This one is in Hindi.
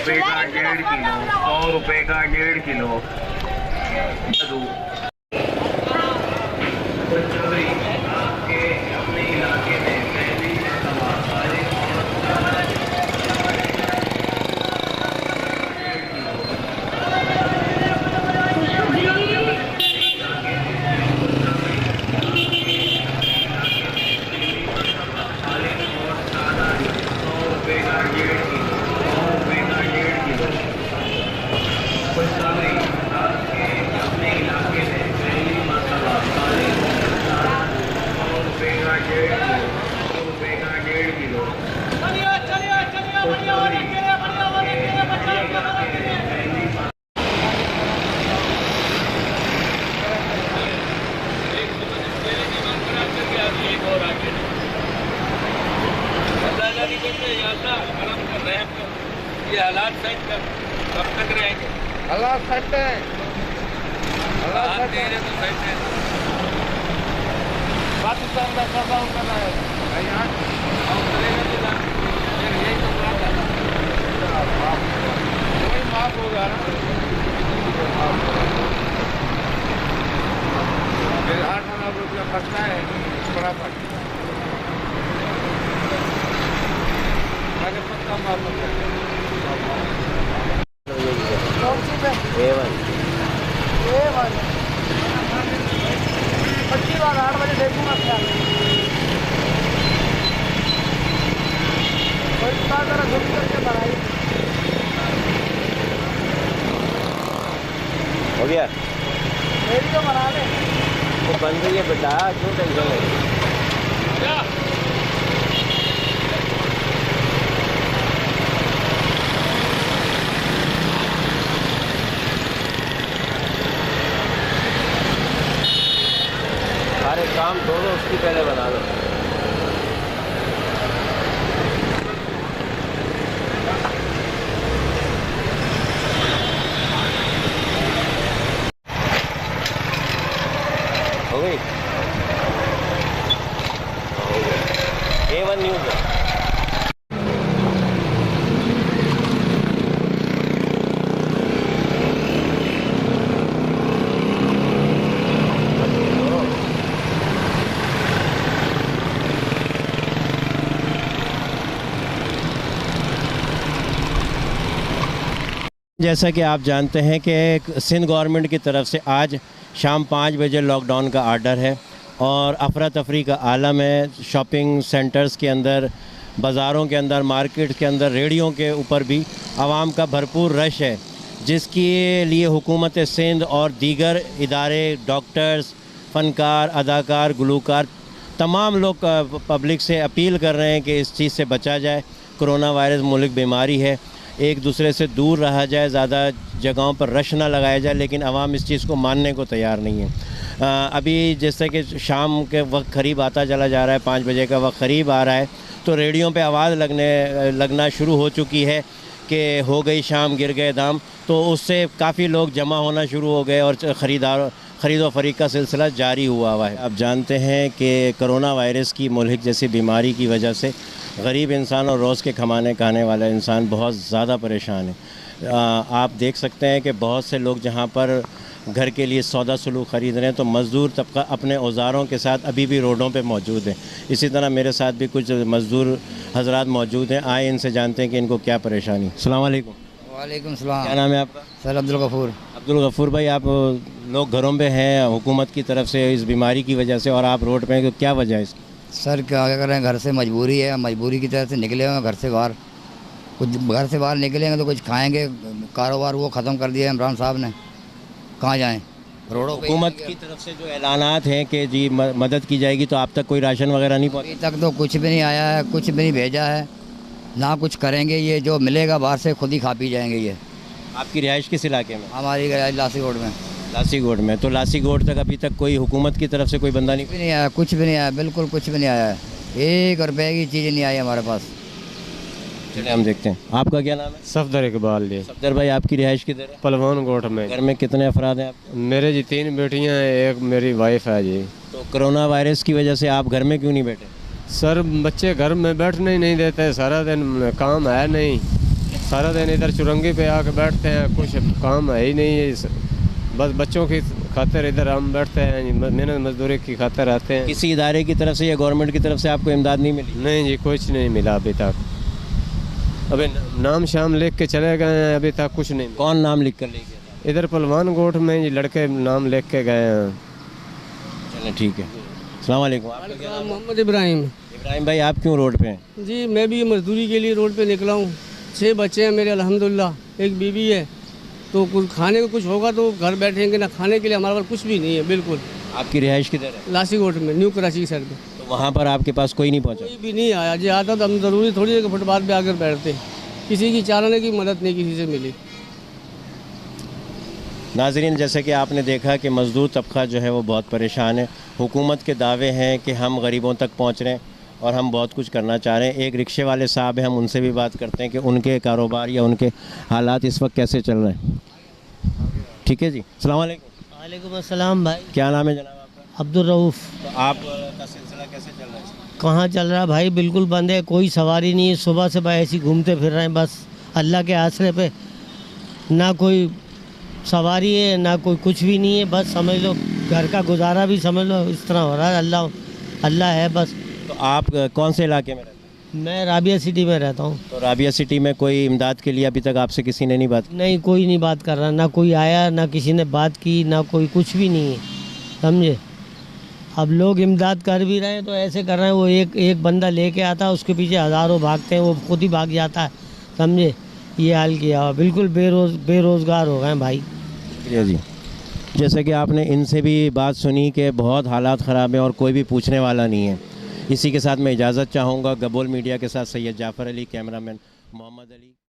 रुपए का 1.5 किलो, 100 रुपए का 1.5 किलो। आपके अपने इलाके में पहली मरतबा सारे ये हालात सेट कर कब तक रहेंगे? हालात सेट है, हालात सेट है तो सेट है। पाकिस्तान का शटडाउन करना है यहाँ यही तो बात है, वही माफ होगा ना। फिर 8 रुपया खर्चा है फटाफट, पक्का माफ हो जाएगा। A1 25 बार 8 बजे देखूंगा क्या हो गया, मेरी तो बना ले। वो बन गई है बेटा, क्यों टेंशन है? सारे काम छोड़ो, उसकी पहले बना लो। हो गई A1 न्यूज़ है। जैसा कि आप जानते हैं कि सिंध गवर्नमेंट की तरफ से आज शाम 5 बजे लॉकडाउन का आर्डर है और अफरा तफरी का आलम है। शॉपिंग सेंटर्स के अंदर, बाज़ारों के अंदर, मार्केट के अंदर, रेहड़ियों के ऊपर भी आवाम का भरपूर रश है, जिसके लिए हुकूमत सिंध और दीगर इदारे, डॉक्टर्स, फ़नकार, अदाकार, गुलूकार, तमाम लोग पब्लिक से अपील कर रहे हैं कि इस चीज़ से बचा जाए। कोरोना वायरस मुल्क बीमारी है, एक दूसरे से दूर रहा जाए, ज़्यादा जगहों पर रश ना लगाया जाए, लेकिन आवाम इस चीज़ को मानने को तैयार नहीं है। अभी जैसे कि शाम के वक्त करीब आता चला जा रहा है, 5 बजे का वक्त करीब आ रहा है, तो रेडियो पे आवाज़ लगना शुरू हो चुकी है कि हो गई शाम, गिर गए दाम। तो उससे काफ़ी लोग जमा होना शुरू हो गए और ख़रीदो फरीक का सिलसिला जारी हुआ है। आप जानते हैं कि कोरोना वायरस की मुल्क जैसी बीमारी की वजह से गरीब इंसान और रोज़ के कमाने खाने वाला इंसान बहुत ज़्यादा परेशान है। आप देख सकते हैं कि बहुत से लोग जहाँ पर घर के लिए सौदा सलूक ख़रीद रहे हैं, तो मज़दूर तबका अपने औज़ारों के साथ अभी भी रोडों पे मौजूद है। इसी तरह मेरे साथ भी कुछ मज़दूर हजरात मौजूद हैं। आए इनसे जानते हैं कि इनको क्या परेशानी। अस्सलाम वालेकुम। वालेकुम सलाम। क्या नाम है आपका? सर अब्दुल गफूर। अब्दुल गफूर भाई, आप लोग घरों पे हैं हुकूमत की तरफ से इस बीमारी की वजह से, और आप रोड पे हैं, तो क्या वजह है इसकी? सर क्या करें, घर से मजबूरी है, मजबूरी की तरह से निकले हुए घर से बाहर। कुछ घर से बाहर निकलेंगे तो कुछ खाएंगे, कारोबार वो ख़त्म कर दिया इमरान साहब ने, कहाँ जाएं? रोडों पे। हुकूमत की तरफ से जो ऐलानात हैं कि जी मदद की जाएगी, तो आप तक कोई राशन वगैरह नहीं पहुँचा? अभी तक तो कुछ भी नहीं आया है, कुछ भी नहीं भेजा है, ना कुछ करेंगे। ये जो मिलेगा बाहर से खुद ही खा पी जाएंगे। ये आपकी रिहाइश किस इलाके में? हमारी लासी रोड में। लासी गोड में। तो लासी गोड तक अभी तक कोई हुकूमत की तरफ से कोई बंदा कुछ भी नहीं आया, कुछ भी नहीं आया, बिल्कुल कुछ भी नहीं आया है। 1 रुपये की चीज़ नहीं आई हमारे पास। चलिए हम देखते हैं। आपका क्या नाम है? सफदर इकबाल जी। सफदर भाई, आपकी रिहाइश किधर है? पलवान गोठ में। घर में कितने अफराद हैं आप? मेरे जी 3 बेटियां हैं, एक मेरी वाइफ है जी। तो कोरोना वायरस की वजह से आप घर में क्यों नहीं बैठे? सर बच्चे घर में बैठने ही नहीं देते, सारा दिन काम है नहीं, सारा दिन इधर चुरंगी पे आके बैठते हैं, कुछ काम है ही नहीं है, बस बच्चों की खातिर इधर हम बैठते हैं, मेहनत मजदूरी की खातिर आते हैं। किसी इदारे की तरफ से या गवर्नमेंट की तरफ से आपको इमदाद नहीं मिली? नहीं जी, कुछ नहीं मिला अभी तक। अभी नाम शाम लिख के चले गए हैं, अभी तक कुछ नहीं। कौन नाम लिख कर ले गया? इधर पलवान गोठ में जी लड़के नाम लिख के गए हैं। चलें ठीक है। अस्सलाम वालेकुम। आपका क्या नाम है? मोहम्मद इब्राहिम। इब्राहिम भाई, आप क्यों रोड पे हैं? जी मैं भी मजदूरी के लिए रोड पे निकला हूँ। 6 बच्चे हैं मेरे अल्हम्दुलिल्लाह, एक बीवी है। तो कुछ खाने को कुछ होगा तो घर बैठेंगे, ना खाने के लिए हमारे पास कुछ भी नहीं है बिल्कुल। आपकी रिहाइश किधर है? लासी कोट में, न्यू कराची की साइड में। तो वहाँ पर आपके पास कोई नहीं पहुँचा? कोई भी नहीं आया। जी आता तो हम ज़रूरी थोड़ी है कि फुटपाथ पे आकर बैठते, किसी की चालाने की मदद नहीं किसी से मिली। नाज़रीन, जैसे कि आपने देखा कि मज़दूर तबका जो है वो बहुत परेशान है। हुकूमत के दावे हैं कि हम गरीबों तक पहुँच रहे हैं और हम बहुत कुछ करना चाह रहे हैं। एक रिक्शे वाले साहब हैं, हम उनसे भी बात करते हैं कि उनके कारोबार या उनके हालात इस वक्त कैसे चल रहे हैं। ठीक है जी, अस्सलाम वालेकुम। वालेकुम अस्सलाम भाई। क्या नाम है जनाब आपका? अब्दुल रऊफ़। तो आप का सिलसिला कैसे चल रहा है? कहाँ चल रहा भाई, बिल्कुल बंद है, कोई सवारी नहीं है। सुबह से भाई ऐसे घूमते फिर रहे हैं बस अल्लाह के आसरे पे। ना कोई सवारी है ना कोई कुछ भी नहीं है, बस समझ लो घर का गुजारा भी समझ लो इस तरह हो रहा है। अल्लाह है बस। तो आप कौन से इलाके में रहते हैं? मैं राबिया सिटी में रहता हूँ। तो राबिया सिटी में कोई इमदाद के लिए अभी तक आपसे किसी ने नहीं बात? नहीं, कोई नहीं बात कर रहा, ना कोई आया, ना किसी ने बात की, ना कोई कुछ भी नहीं है, समझे। अब लोग इमदाद कर भी रहे हैं तो ऐसे कर रहे हैं, वो एक बंदा लेके आता है, उसके पीछे हज़ारों भागते हैं, वो खुद ही भाग जाता है, समझे। ये हाल किया हुआ, बिल्कुल बेरोज़गार हो गए हैं भाई। जी, जैसे कि आपने इनसे भी बात सुनी कि बहुत हालात ख़राब हैं और कोई भी पूछने वाला नहीं है। इसी के साथ मैं इजाज़त चाहूँगा। गबोल मीडिया के साथ सैयद जाफ़र अली, कैमरामैन मोहम्मद अली।